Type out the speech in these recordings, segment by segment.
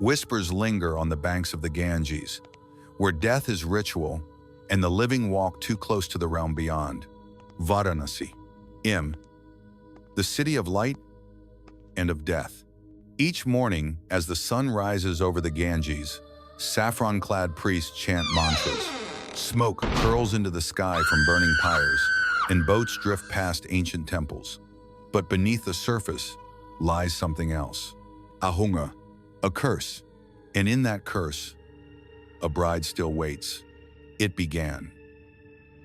Whispers linger on the banks of the Ganges, where death is ritual and the living walk too close to the realm beyond. Varanasi. The city of light and of death. Each morning, as the sun rises over the Ganges, saffron-clad priests chant mantras. Smoke curls into the sky from burning pyres, and boats drift past ancient temples. But beneath the surface lies something else. Ahunga, a curse. And in that curse, a bride still waits. It began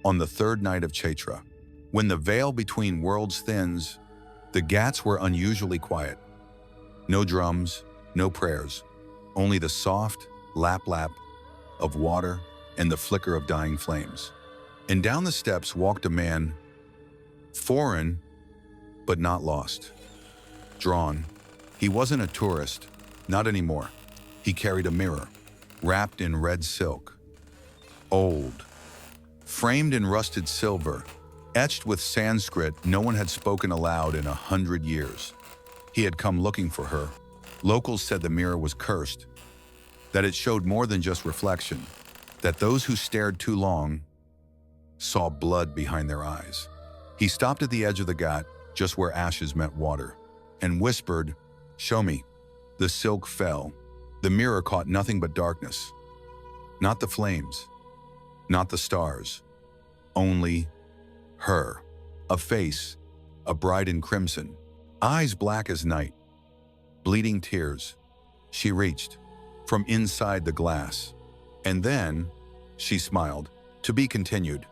on the third night of Chaitra. When the veil between worlds thins, the ghats were unusually quiet. No drums, no prayers, only the soft lap-lap of water and the flicker of dying flames. And down the steps walked a man, foreign but not lost. Drawn. He wasn't a tourist, not anymore. He carried a mirror, wrapped in red silk. Old, framed in rusted silver, etched with Sanskrit no one had spoken aloud in 100 years. He had come looking for her. Locals said the mirror was cursed, that it showed more than just reflection, that those who stared too long saw blood behind their eyes. He stopped at the edge of the ghat, just where ashes met water, and whispered, "Show me." The silk fell. The mirror caught nothing but darkness. Not the flames, not the stars, only her. A face, a bride in crimson, eyes black as night, bleeding tears. She reached from inside the glass, and then she smiled. To be continued.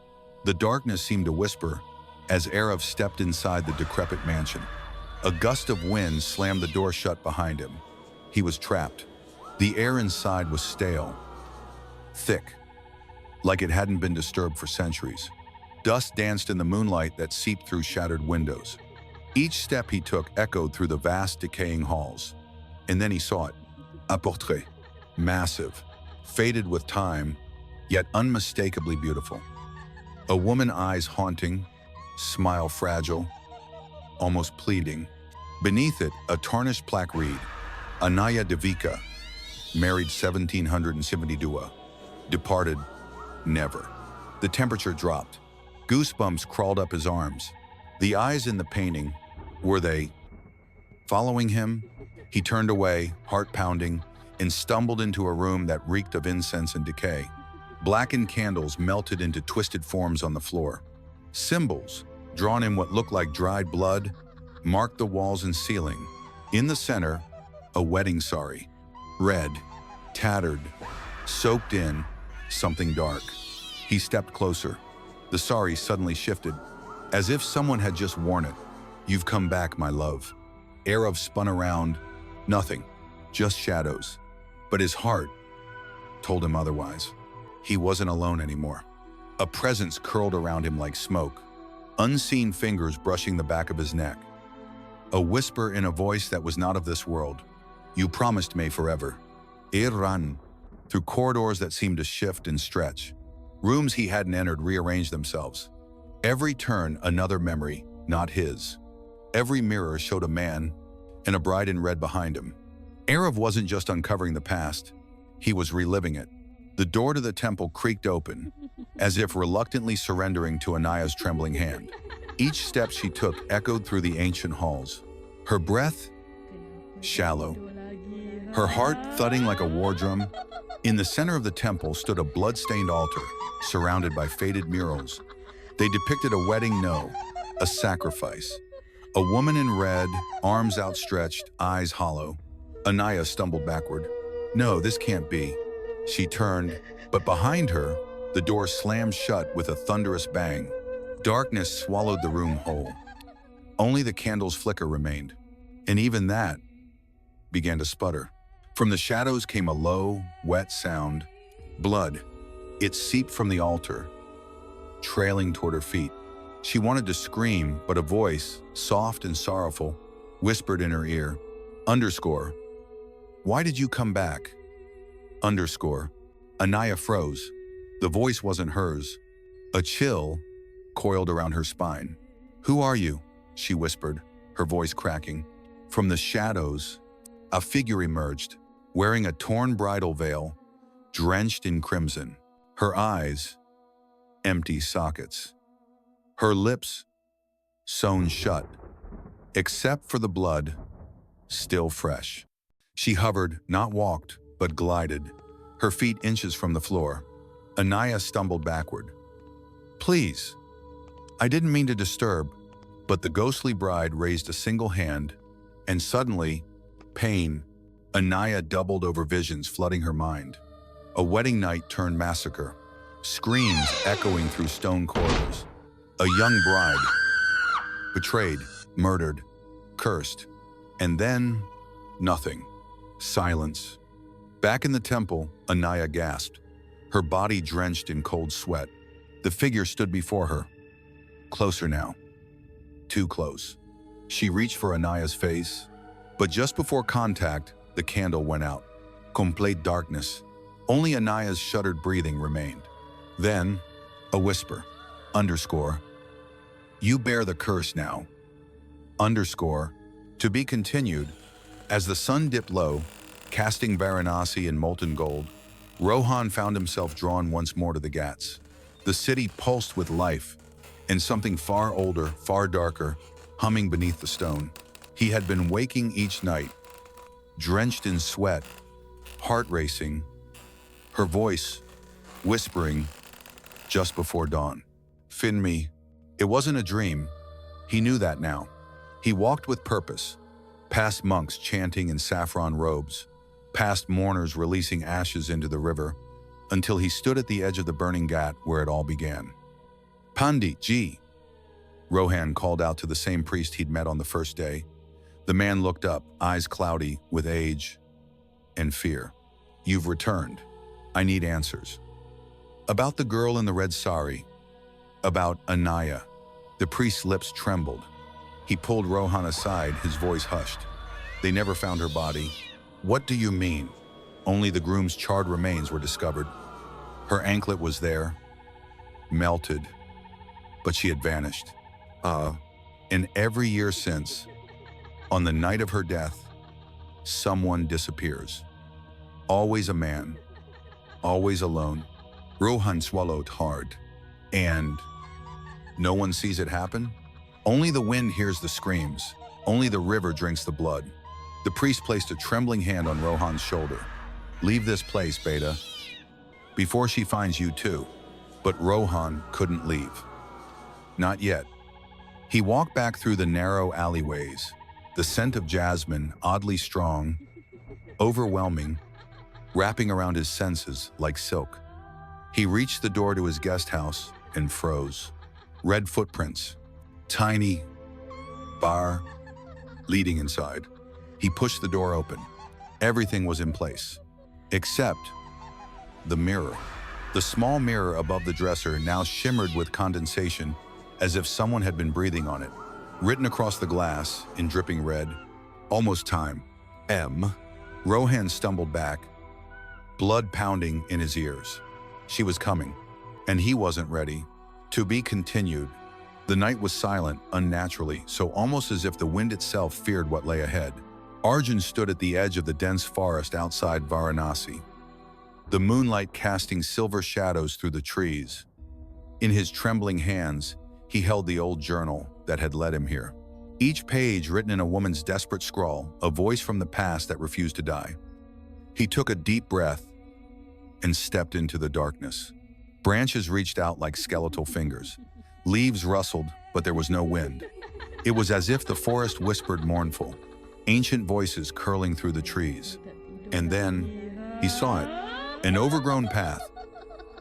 The darkness seemed to whisper as Arav stepped inside the decrepit mansion. A gust of wind slammed the door shut behind him. He was trapped. The air inside was stale, thick, like it hadn't been disturbed for centuries. Dust danced in the moonlight that seeped through shattered windows. Each step he took echoed through the vast, decaying halls. And then he saw it. A portrait. Massive, faded with time, yet unmistakably beautiful. A woman, eyes haunting, smile fragile, almost pleading. Beneath it, a tarnished plaque read, Anaya Devika, married 1772, departed never. The temperature dropped. Goosebumps crawled up his arms. The eyes in the painting, were they following him? He turned away, heart pounding, and stumbled into a room that reeked of incense and decay. Blackened candles melted into twisted forms on the floor. Symbols, drawn in what looked like dried blood, marked the walls and ceiling. In the center, a wedding saree. Red, tattered, soaked in something dark. He stepped closer. The saree suddenly shifted, as if someone had just worn it. "You've come back, my love." Arav spun around. Nothing, just shadows. But his heart told him otherwise. He wasn't alone anymore. A presence curled around him like smoke, unseen fingers brushing the back of his neck. A whisper in a voice that was not of this world. "You promised me forever." Ir ran through corridors that seemed to shift and stretch. Rooms he hadn't entered rearranged themselves. Every turn, another memory, not his. Every mirror showed a man and a bride in red behind him. Arav wasn't just uncovering the past, he was reliving it. The door to the temple creaked open, as if reluctantly surrendering to Anaya's trembling hand. Each step she took echoed through the ancient halls. Her breath, shallow. Her heart thudding like a war drum. In the center of the temple stood a blood-stained altar, surrounded by faded murals. They depicted a wedding, no, a sacrifice. A woman in red, arms outstretched, eyes hollow. Anaya stumbled backward. "No, this can't be." She turned, but behind her, the door slammed shut with a thunderous bang. Darkness swallowed the room whole. Only the candle's flicker remained, and even that began to sputter. From the shadows came a low, wet sound. Blood. It seeped from the altar, trailing toward her feet. She wanted to scream, but a voice, soft and sorrowful, whispered in her ear, "Underscore. Why did you come back?" Underscore. Anaya froze. The voice wasn't hers. A chill coiled around her spine. "Who are you?" she whispered, her voice cracking. From the shadows, a figure emerged, wearing a torn bridal veil, drenched in crimson. Her eyes, empty sockets. Her lips, sewn shut, except for the blood, still fresh. She hovered, not walked, but glided, her feet inches from the floor. Anaya stumbled backward. "Please, I didn't mean to disturb," but the ghostly bride raised a single hand, and suddenly, pain. Anaya doubled over visions flooding her mind. A wedding night turned massacre, screams echoing through stone corridors. A young bride, betrayed, murdered, cursed, and then nothing. Silence. Back in the temple, Anaya gasped, her body drenched in cold sweat. The figure stood before her. Closer now. Too close. She reached for Anaya's face, but just before contact, the candle went out. Complete darkness. Only Anaya's shuddered breathing remained. Then, a whisper. Underscore. You bear the curse now. Underscore. To be continued. As the sun dipped low, casting Varanasi in molten gold, Rohan found himself drawn once more to the ghats. The city pulsed with life, and something far older, far darker, humming beneath the stone. He had been waking each night, drenched in sweat, heart racing, her voice whispering just before dawn. Finmi. It wasn't a dream. He knew that now. He walked with purpose, past monks chanting in saffron robes, past mourners releasing ashes into the river, until he stood at the edge of the burning ghat where it all began. Pandit Ji, Rohan called out to the same priest he'd met on the first day. The man looked up, eyes cloudy with age and fear. You've returned. I need answers. About the girl in the red saree. About Anaya. The priest's lips trembled. He pulled Rohan aside, his voice hushed. They never found her body. What do you mean? Only the groom's charred remains were discovered. Her anklet was there, melted, but she had vanished. And every year since, on the night of her death, someone disappears. Always a man, always alone. Rohan swallowed hard. And no one sees it happen? Only the wind hears the screams. Only the river drinks the blood. The priest placed a trembling hand on Rohan's shoulder. Leave this place, Beta, before she finds you too. But Rohan couldn't leave. Not yet. He walked back through the narrow alleyways, the scent of jasmine oddly strong, overwhelming, wrapping around his senses like silk. He reached the door to his guest house and froze. Red footprints, tiny, bar, leading inside. He pushed the door open. Everything was in place, except the mirror. The small mirror above the dresser now shimmered with condensation, as if someone had been breathing on it. Written across the glass in dripping red, almost time. M. Rohan stumbled back, blood pounding in his ears. She was coming, and he wasn't ready. To be continued. The night was silent, unnaturally, so almost as if the wind itself feared what lay ahead. Arjun stood at the edge of the dense forest outside Varanasi, the moonlight casting silver shadows through the trees. In his trembling hands, he held the old journal that had led him here. Each page written in a woman's desperate scrawl, a voice from the past that refused to die. He took a deep breath and stepped into the darkness. Branches reached out like skeletal fingers. Leaves rustled, but there was no wind. It was as if the forest whispered mournful, ancient voices curling through the trees. And then he saw it, an overgrown path,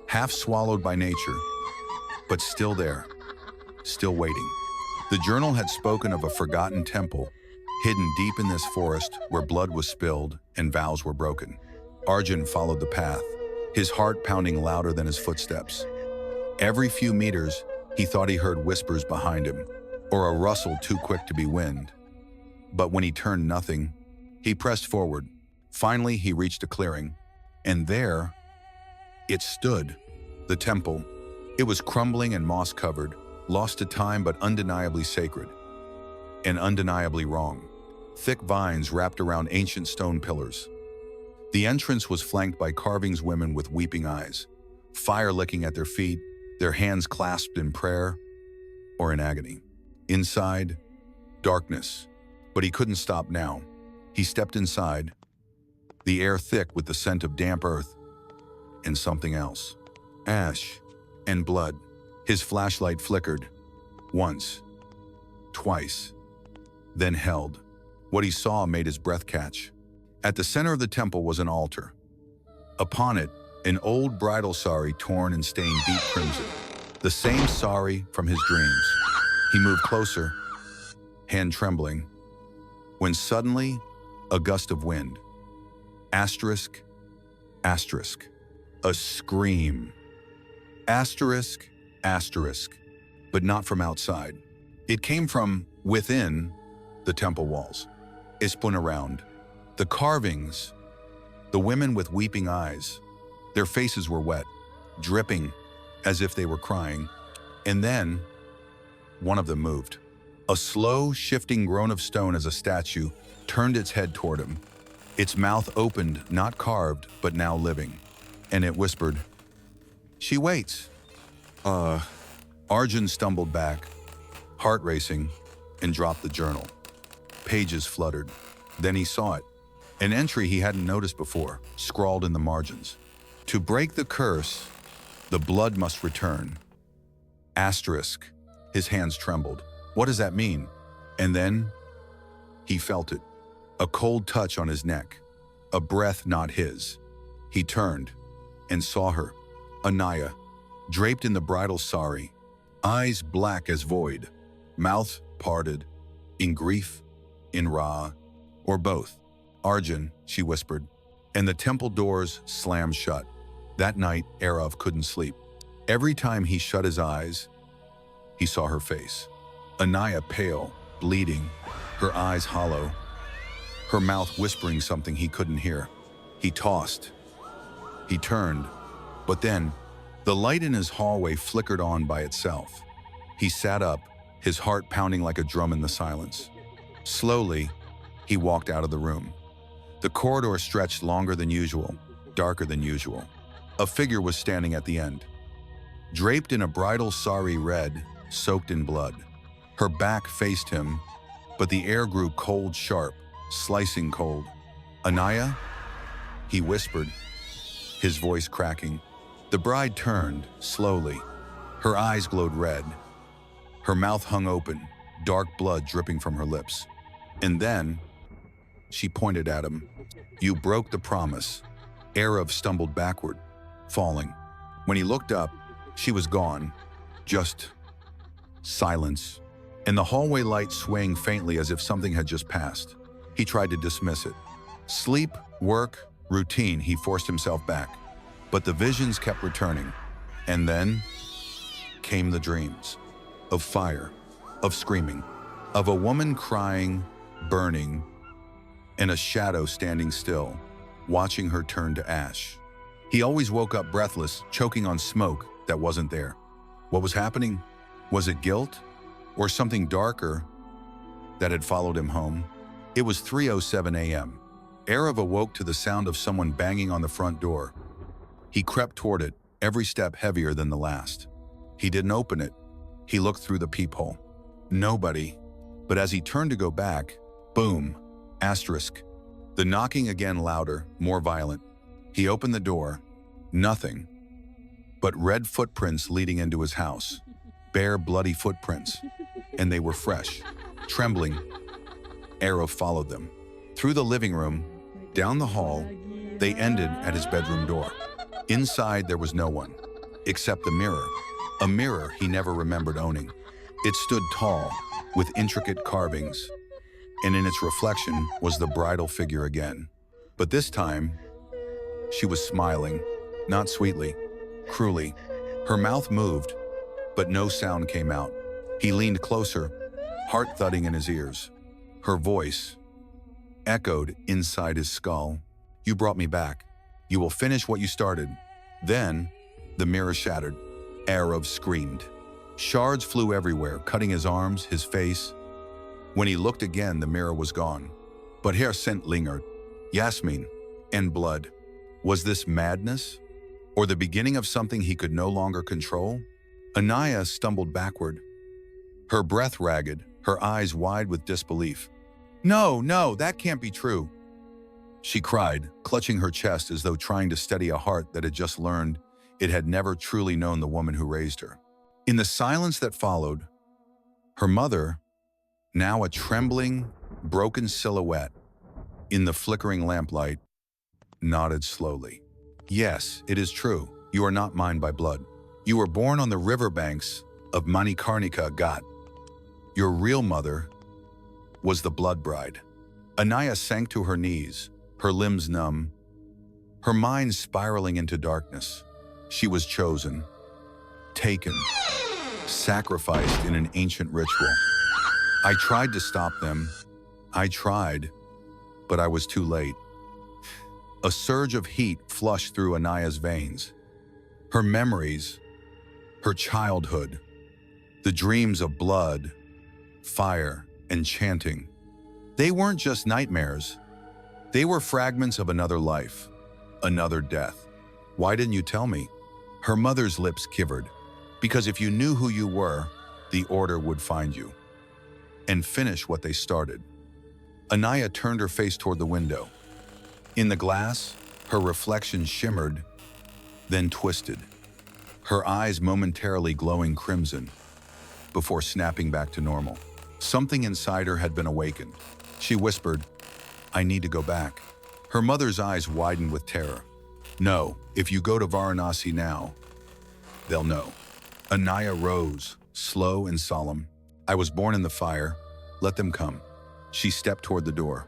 half swallowed by nature, but still there, still waiting. The journal had spoken of a forgotten temple, hidden deep in this forest where blood was spilled and vows were broken. Arjun followed the path, his heart pounding louder than his footsteps. Every few meters, he thought he heard whispers behind him, or a rustle too quick to be wind. But when he turned nothing, he pressed forward. Finally, he reached a clearing, and there, it stood, the temple. It was crumbling and moss-covered, lost to time but undeniably sacred, and undeniably wrong. Thick vines wrapped around ancient stone pillars. The entrance was flanked by carvings, women with weeping eyes, fire licking at their feet, their hands clasped in prayer or in agony. Inside, darkness, but he couldn't stop now. He stepped inside, the air thick with the scent of damp earth and something else. Ash and blood. His flashlight flickered. Once, twice, then held. What he saw made his breath catch. At the center of the temple was an altar. Upon it, an old bridal saree torn and stained deep crimson. The same saree from his dreams. He moved closer, hand trembling, when suddenly, a gust of wind. Asterisk, asterisk. A scream. Asterisk, asterisk. But not from outside. It came from within the temple walls. It spun around. The carvings, the women with weeping eyes, their faces were wet, dripping as if they were crying. And then, one of them moved. A slow, shifting groan of stone as a statue turned its head toward him. Its mouth opened, not carved, but now living. And it whispered, "She waits." Arjun stumbled back, heart racing, and dropped the journal. Pages fluttered. Then he saw it. An entry he hadn't noticed before, scrawled in the margins. To break the curse, the blood must return. Asterisk. His hands trembled. What does that mean? And then, he felt it. A cold touch on his neck. A breath not his. He turned and saw her, Anaya, draped in the bridal saree, eyes black as void, mouth parted, in grief, in Ra, or both. "Arjun," she whispered, and the temple doors slammed shut. That night, Arav couldn't sleep. Every time he shut his eyes, he saw her face. Anaya pale, bleeding, her eyes hollow, her mouth whispering something he couldn't hear. He tossed. He turned, but then, the light in his hallway flickered on by itself. He sat up, his heart pounding like a drum in the silence. Slowly, he walked out of the room. The corridor stretched longer than usual, darker than usual. A figure was standing at the end, draped in a bridal saree red, soaked in blood. Her back faced him, but the air grew cold, sharp, slicing cold. "Anaya?" he whispered, his voice cracking. The bride turned, slowly. Her eyes glowed red. Her mouth hung open, dark blood dripping from her lips. And then, she pointed at him. "You broke the promise." Arav stumbled backward, falling. When he looked up, she was gone. Just silence. And the hallway light swaying faintly as if something had just passed. He tried to dismiss it. Sleep, work, routine, he forced himself back. But the visions kept returning. And then came the dreams. Of fire, of screaming, of a woman crying, burning, and a shadow standing still, watching her turn to ash. He always woke up breathless, choking on smoke that wasn't there. What was happening? Was it guilt? Or something darker that had followed him home? It was 3:07 a.m. Arav awoke to the sound of someone banging on the front door. He crept toward it, every step heavier than the last. He didn't open it. He looked through the peephole. Nobody. But as he turned to go back, boom, asterisk. The knocking again louder, more violent. He opened the door. Nothing. But red footprints leading into his house. Bare, bloody footprints. And they were fresh. Trembling, Arav followed them. Through the living room, down the hall, they ended at his bedroom door. Inside, there was no one, except the mirror. A mirror he never remembered owning. It stood tall, with intricate carvings, and in its reflection was the bridal figure again. But this time, she was smiling, not sweetly, cruelly. Her mouth moved, but no sound came out. He leaned closer, heart thudding in his ears. Her voice echoed inside his skull. "You brought me back. You will finish what you started." Then, the mirror shattered. Arav screamed. Shards flew everywhere, cutting his arms, his face. When he looked again, the mirror was gone. But her scent lingered. Yasmin. And blood. Was this madness? Or the beginning of something he could no longer control? Anaya stumbled backward, her breath ragged, her eyes wide with disbelief. No, no, that can't be true, she cried, clutching her chest as though trying to steady a heart that had just learned it had never truly known the woman who raised her. In the silence that followed, her mother, now a trembling, broken silhouette in the flickering lamplight, nodded slowly. Yes, it is true. You are not mine by blood. You were born on the riverbanks of Manikarnika Ghat. Your real mother was the Blood Bride. Anaya sank to her knees, her limbs numb, her mind spiraling into darkness. She was chosen, taken, sacrificed in an ancient ritual. I tried to stop them. I tried, but I was too late. A surge of heat flushed through Anaya's veins. Her memories, her childhood, the dreams of blood, fire, and chanting. They weren't just nightmares. They were fragments of another life, another death. Why didn't you tell me? Her mother's lips quivered. Because if you knew who you were, the Order would find you and finish what they started. Anaya turned her face toward the window. In the glass, her reflection shimmered, then twisted, her eyes momentarily glowing crimson before snapping back to normal. Something inside her had been awakened. She whispered, I need to go back. Her mother's eyes widened with terror. No, if you go to Varanasi now, they'll know. Anaya rose, slow and solemn. I was born in the fire. Let them come. She stepped toward the door.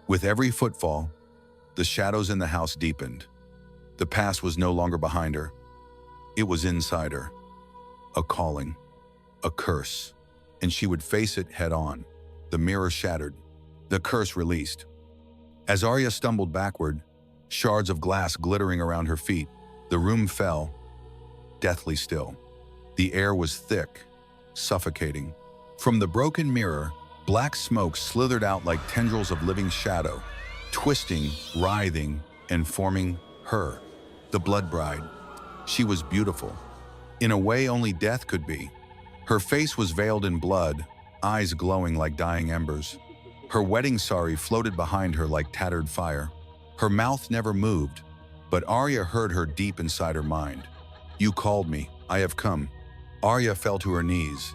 With every footfall, the shadows in the house deepened. The past was no longer behind her. It was inside her. A calling, a curse, and she would face it head on. The mirror shattered, the curse released. As Arya stumbled backward, shards of glass glittering around her feet, the room fell, deathly still. The air was thick, suffocating. From the broken mirror, black smoke slithered out like tendrils of living shadow, twisting, writhing, and forming her, the Blood Bride. She was beautiful, in a way only death could be. Her face was veiled in blood, eyes glowing like dying embers. Her wedding saree floated behind her like tattered fire. Her mouth never moved, but Arya heard her deep inside her mind. You called me, I have come. Arya fell to her knees.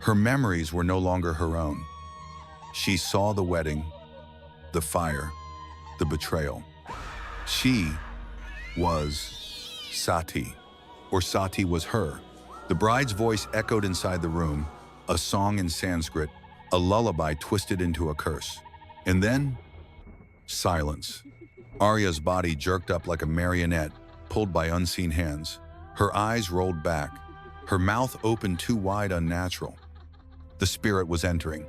Her memories were no longer her own. She saw the wedding, the fire, the betrayal. She was Sati, or Sati was her. The bride's voice echoed inside the room, a song in Sanskrit, a lullaby twisted into a curse. And then, silence. Arya's body jerked up like a marionette, pulled by unseen hands. Her eyes rolled back, her mouth opened too wide, unnatural. The spirit was entering.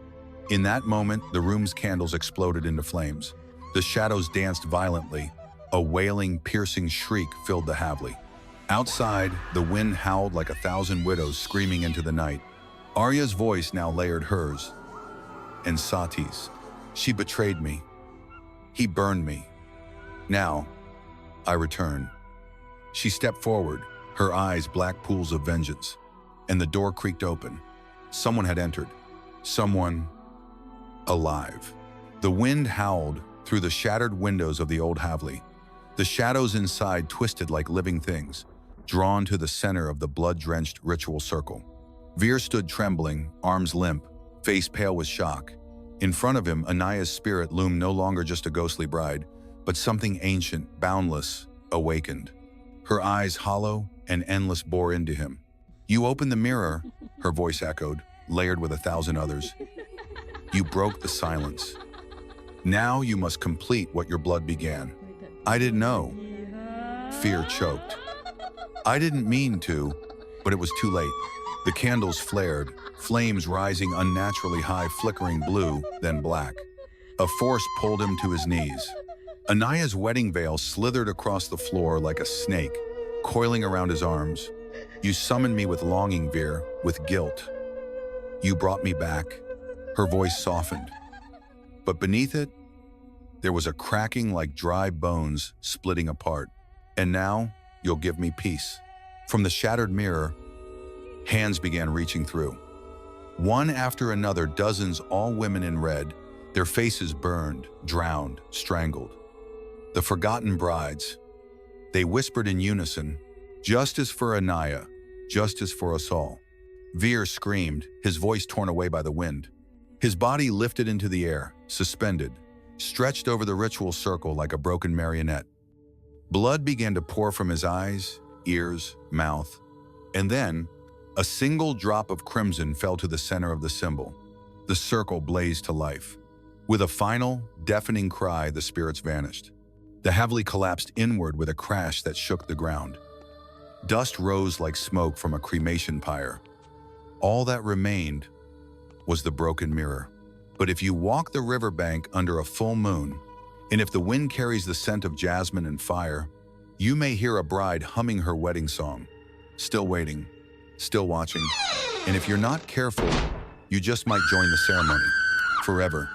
In that moment, the room's candles exploded into flames. The shadows danced violently. A wailing, piercing shriek filled the Havli. Outside, the wind howled like 1,000 widows screaming into the night. Arya's voice now layered hers, and Sati's. She betrayed me. He burned me. Now, I return. She stepped forward, her eyes black pools of vengeance, and the door creaked open. Someone had entered. Someone alive. The wind howled through the shattered windows of the old Havli. The shadows inside twisted like living things, drawn to the center of the blood-drenched ritual circle. Veer stood trembling, arms limp, face pale with shock. In front of him, Anaya's spirit loomed no longer just a ghostly bride, but something ancient, boundless, awakened. Her eyes hollow and endless bore into him. You opened the mirror, her voice echoed, layered with 1,000 others. You broke the silence. Now you must complete what your blood began. I didn't know. Fear choked. I didn't mean to, but it was too late. The candles flared, flames rising unnaturally high, flickering blue, then black. A force pulled him to his knees. Anaya's wedding veil slithered across the floor like a snake, coiling around his arms. You summoned me with longing, Veer, with guilt. You brought me back. Her voice softened. But beneath it, There was a cracking like dry bones splitting apart. And now, you'll give me peace. From the shattered mirror, hands began reaching through. One after another, dozens, all women in red, their faces burned, drowned, strangled. The forgotten brides. They whispered in unison, "Justice for Anaya, justice for us all." Veer screamed, his voice torn away by the wind. His body lifted into the air, suspended, stretched over the ritual circle like a broken marionette. Blood began to pour from his eyes, ears, mouth, and then a single drop of crimson fell to the center of the symbol. The circle blazed to life. With a final, deafening cry, the spirits vanished. The Havli collapsed inward with a crash that shook the ground. Dust rose like smoke from a cremation pyre. All that remained was the broken mirror. But if you walk the riverbank under a full moon, and if the wind carries the scent of jasmine and fire, you may hear a bride humming her wedding song. Still waiting, still watching, and if you're not careful, you just might join the ceremony forever.